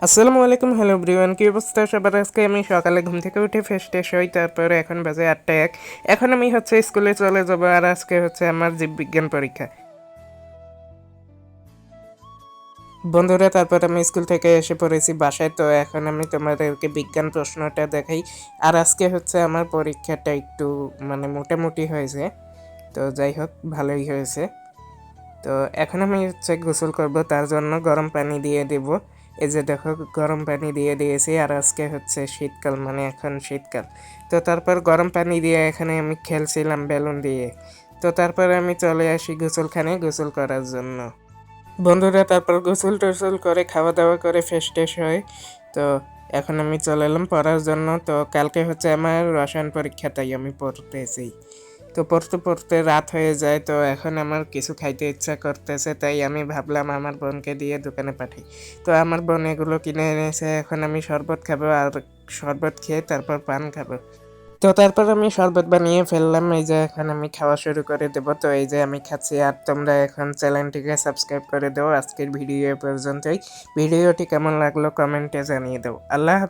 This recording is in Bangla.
আসসালামু আলাইকুম, হ্যালো এভরিওয়ান, কি অবস্থা সবার? আজকে আমি সকালে ঘুম থেকে উঠে ফ্রেশ ট্রেশ হই, তারপরে এখন বাজে 8টা 1। এখন আমি স্কুলে চলে যাবো, আর আজকে আমার জীববিজ্ঞান পরীক্ষা। বন্ধুরা, তারপর আমি স্কুল থেকে এসে পড়েছি বাসায়। তো এখন আমি তোমাদেরকে বিজ্ঞান প্রশ্নটা দেখাই। আর আজকে আমার পরীক্ষাটা একটু মোটামুটি হয়েছে। তো যাই হোক, ভালোই হয়েছে। তো এখন আমি গোসল করব, তার জন্য গরম পানি দিয়ে দেব। এই যে দেখো, গরম পানি দিয়ে দিয়েছি। আর আজকে শীতকাল, এখন শীতকাল। তো তারপর গরম পানি দিয়ে এখানে আমি খেলছিলাম বেলুন দিয়ে। তো তারপর আমি চলে আসি গোসলখানে গোসল করার জন্য। বন্ধুরা, তারপর গোসল টোসল করে খাওয়া দাওয়া করে ফ্রেশ ট্রেশ হয়। তো এখন আমি চলে এলাম পড়ার জন্য। তো কালকে আমার রসায়ন পরীক্ষা, তাই আমি পড়তেছি। তো পড়তে পড়তে রাত হয়ে যায়। তো এখন আমার কিছু খাইতে ইচ্ছা করতেছে, তাই আমি ভাবলাম আমার বোনকে দিয়ে দোকানে পাঠাই। তো আমার বোন এগুলো কিনে এনেছে। এখন আমি শরবত খাবো, আর শরবত খেয়ে তারপর পান খাবো। তো তারপর আমি শরবত বানিয়ে ফেললাম। এই যে এখন আমি খাওয়া শুরু করে দেবো। তো এই যে আমি খাচ্ছি, আর তোমরা এখন চ্যানেলটিকে সাবস্ক্রাইব করে দাও। আজকের ভিডিও পর্যন্তই। ভিডিওটি কেমন লাগলো কমেন্টে জানিয়ে দাও। আল্লাহ হাফেজ।